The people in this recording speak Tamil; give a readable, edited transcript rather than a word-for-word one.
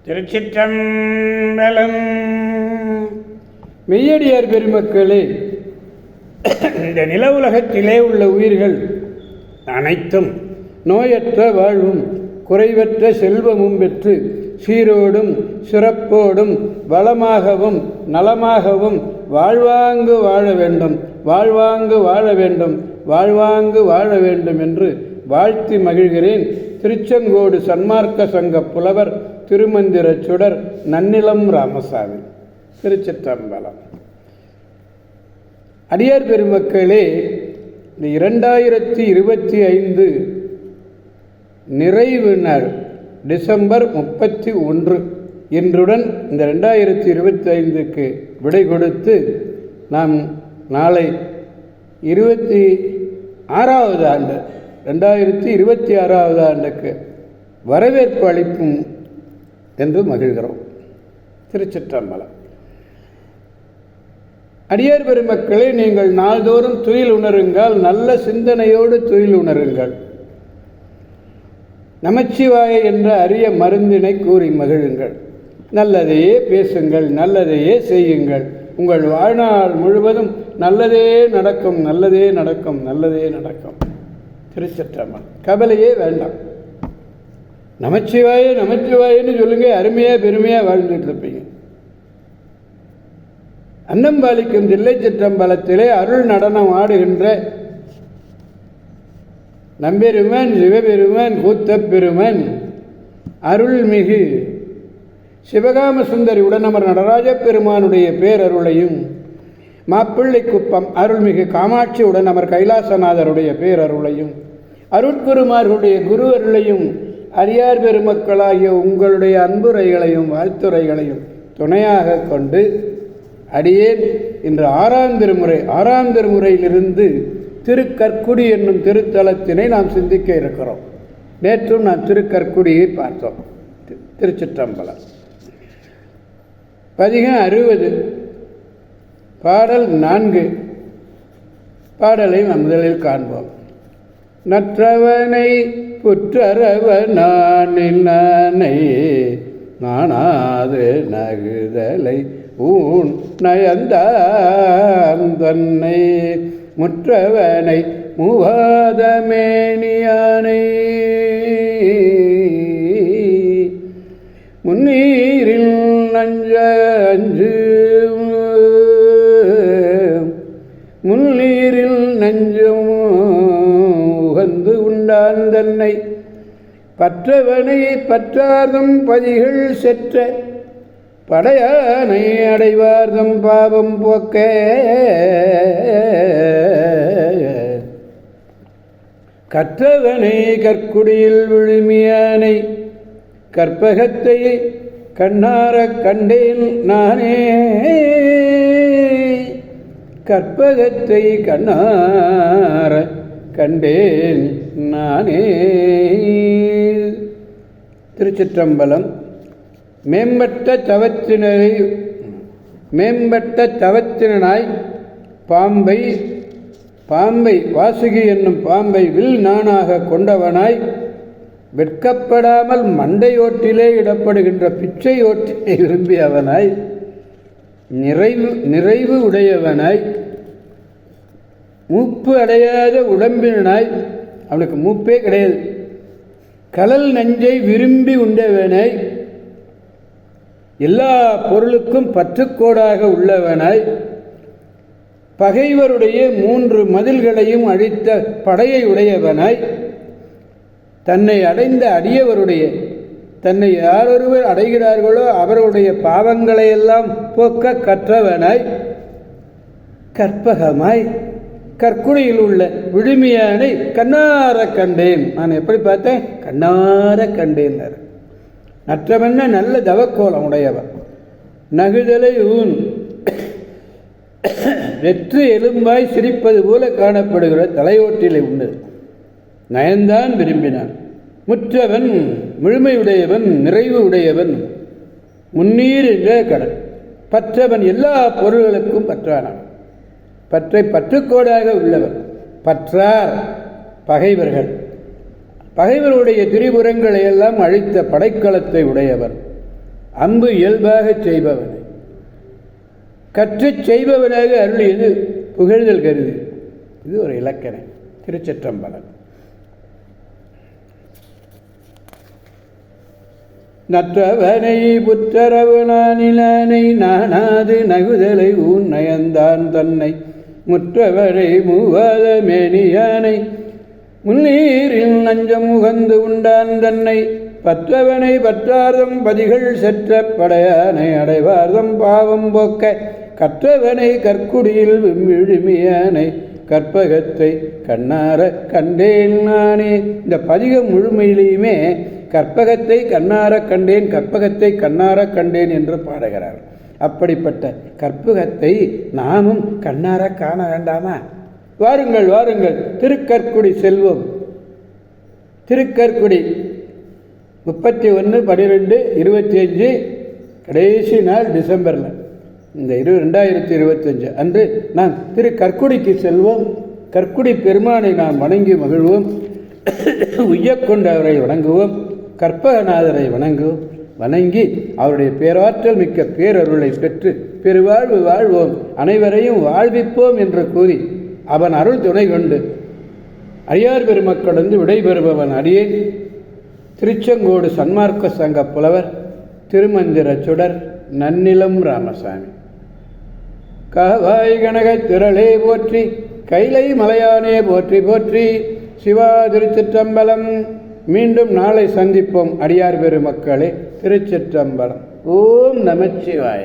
திருச்சிற்றம்பலம். மெய்யடியார் பெருமக்களே, இந்த நில உலகத்திலே உள்ள உயிர்கள் அனைத்தும் நோயற்ற வாழ்வும் குறைவற்ற செல்வமும் பெற்று சீரோடும் சிறப்போடும் வளமாகவும் நலமாகவும் வாழ்வாங்கு வாழ வேண்டும், வாழ்வாங்கு வாழ வேண்டும், வாழ்வாங்கு வாழ வேண்டும் என்று வாழ்த்தி மகிழ்கிறேன். திருச்செங்கோடு சன்மார்க்க சங்க புலவர் திருமந்திர சுடர் நன்னிலம் ராமசாமி. திருச்சிற்றம்பலம். அடியார் பெருமக்களே, இந்த 2025 நிறைவு நாள் டிசம்பர் 31 இன்றுடன் இந்த 2025க்கு விடை கொடுத்து நாம் நாளை 26வது ஆண்டு 2026வது ஆண்டுக்கு வரவேற்பு அளிக்கும் என்று மகிழ்கிறோம். திருச்சிற்றம்பலம். அடியார் பெருமக்களே, நீங்கள் நாள்தோறும் துயில் உணருங்கள், நல்ல சிந்தனையோடு துயில் உணருங்கள். நமச்சிவாய என்ற அரிய மருந்தினை கூறி மகிழுங்கள். நல்லதையே பேசுங்கள், நல்லதையே செய்யுங்கள். உங்கள் வாழ்நாள் முழுவதும் நல்லதே நடக்கும், நல்லதே நடக்கும், நல்லதே நடக்கும். திருச்சிற்றம்பலம். கவலையே வேண்டாம். நமச்சிவாய நமச்சிவாயன்னு சொல்லுங்க, அருமையாக பெருமையாக வாழ்ந்துட்டு இருப்பீங்க. அன்னம்பாலிக்கும் தில்லை சிற்றம்பலத்திலே அருள் நடனம் ஆடுகின்ற நம்பெருமன் சிவபெருமன் கூத்தப்பெருமன் அருள்மிகு சிவகாம சுந்தரி உடனமர் நடராஜ பெருமானுடைய பேரருளையும், மாப்பிள்ளை குப்பம் அருள்மிகு காமாட்சி உடனமர் கைலாசநாதருடைய பேரருளையும், அருட்குருமார்களுடைய குரு அருளையும், அடியார் பெருமக்களாகிய உங்களுடைய அன்புரைகளையும் வாழ்த்துரைகளையும் துணையாக கொண்டு அடியேன் இன்று 6ஆம் திருமுறையிலிருந்து திருக்கற்குடி என்னும் திருத்தலத்தினை நாம் சிந்திக்க இருக்கிறோம். நேற்றும் நாம் திருக்கற்குடியை பார்த்தோம். திருச்சிற்றம்பலம். பதிகம் 60, பாடல் 4. பாடலை முதலில் காண்போம். நற்றவனை புற்றரவ நானில் நானை நானாது நகுதலை ஊன் நயந்தான் தன்னை முற்றவனை மூவாதமேனியானை முன்னீரில் நஞ்சு முன்னீரில் நஞ்சும் உகந்து உண்டான் தன்னை பற்றவனை பற்றார்தம் பதிகள் செற்ற படையானை அடைவார்தம் பாவம் போக்க கற்றவனை கற்குடியில் விழுமியானை கற்பகத்தை கண்ணார கண்டேன் நானே கற்பகத்தை கண்ணார கண்டேன் நானே. திருச்சிற்றம்பலம். மேம்பட்ட தவத்தினாய் பாம்பை வாசுகி என்னும் பாம்பை வில் நானாக கொண்டவனாய், வெட்கப்படாமல் மண்டையோட்டிலே இடப்படுகின்ற பிச்சை ஓட்டினை விரும்பியவனாய், நிறைவு உடையவனாய், மூப்பு அடையாத உடம்பினாய், அவனுக்கு மூப்பே கிடையாது, கலல் நஞ்சை விரும்பி உண்டவனாய், எல்லா பொருளுக்கும் பற்றுக்கோடாக உள்ளவனாய், பகைவருடைய 3 மதில்களையும் அழித்த படையை உடையவனாய், தன்னை அடைந்த அடியவருடைய தன்னை யாரொருவர் அடைகிறார்களோ அவர்களுடைய பாவங்களையெல்லாம் போக்க கற்றவனாய், கற்பகமாய் கற்குடியில் உள்ள விழுமியானை கண்ணார கண்டேன். நான் எப்படி பார்த்தேன்? கண்ணார கண்டேன். நற்றவென்ன நல்ல தவக்கோலம் உடையவன், நகுதலை ஊன் வெற்று எலும்பாய் சிரிப்பது போல காணப்படுகிற தலையோட்டிலை உண்டு. நயன்தான் விரும்பினான். முற்றவன் முழுமையுடையவன், நிறைவு உடையவன், முன்னீர் என்ற கடல் பற்றவன், எல்லா பொருள்களுக்கும் பற்றானான், பற்றுக்கோடாக உள்ளவன். பற்றார் பகைவர்களுடைய திரிபுரங்களை எல்லாம் அழித்த படைக்கலத்தை உடையவர். அன்பு இயல்பாக செய்பவனை கற்றுச் செய்பவனாக அருளியது புகழ்தல் கருது. இது ஒரு இலக்கணம். திருச்சிற்றம்பலம். நற்றவனை புற்றரவு நானிலானை நானாது நகுதலை ஊன் நயந்தான் தன்னை முற்றவனை மூவாத மேனியானை முன்னீரில் நஞ்சம் உகந்து உண்டான் தன்னை பற்றவனை பற்றார்தம் பதிகள் செற்ற படையானை அடைவார்தம் பாவம் போக்க கற்றவனை கற்குடியில் விழுமியானை கற்பகத்தை கண்ணார கண்டேன் நானே. இந்த பதிகம் முழுமையிலேயுமே கற்பகத்தை கண்ணார கண்டேன், கற்பகத்தை கண்ணார கண்டேன் என்று பாடுகிறார். அப்படிப்பட்ட கற்பகத்தை நாமும் கண்ணார காண வேண்டாமா? வாருங்கள் வாருங்கள், திருக்கற்குடி செல்வோம். திருக்கற்குடி 31/12/25 கடைசி நாள் டிசம்பரில் இந்த 2025 அன்று நாம் கற்குடிக்கு செல்வோம். கற்குடி பெருமானை நாம் வணங்கி மகிழ்வோம். உய்யக்கொண்டு அவரை வணங்குவோம். கற்பகநாதரை வணங்குவோம். வணங்கி அவருடைய பேராற்றல் மிக்க பேரருளை பெற்று பெருவாழ்வு வாழ்வோம், அனைவரையும் வாழ்விப்போம் என்று கூறி அவன் அருள் துணை கொண்டு அடியார் பெருமக்களிருந்து விடைபெறுபவன் அடியேன் திருச்செங்கோடு சன்மார்க்க சங்க புலவர் திருமந்திர சுடர் நன்னிலம் ராமசாமி. காவாய் கனக திரளே போற்றி, கைலை மலையானே போற்றி போற்றி. சிவா திருச்சிற்றம்பலம். மீண்டும் நாளை சந்திப்போம் அடியார் பெருமக்களே. திருச்சிற்றம்பலம். ஓம் நமச்சிவாய.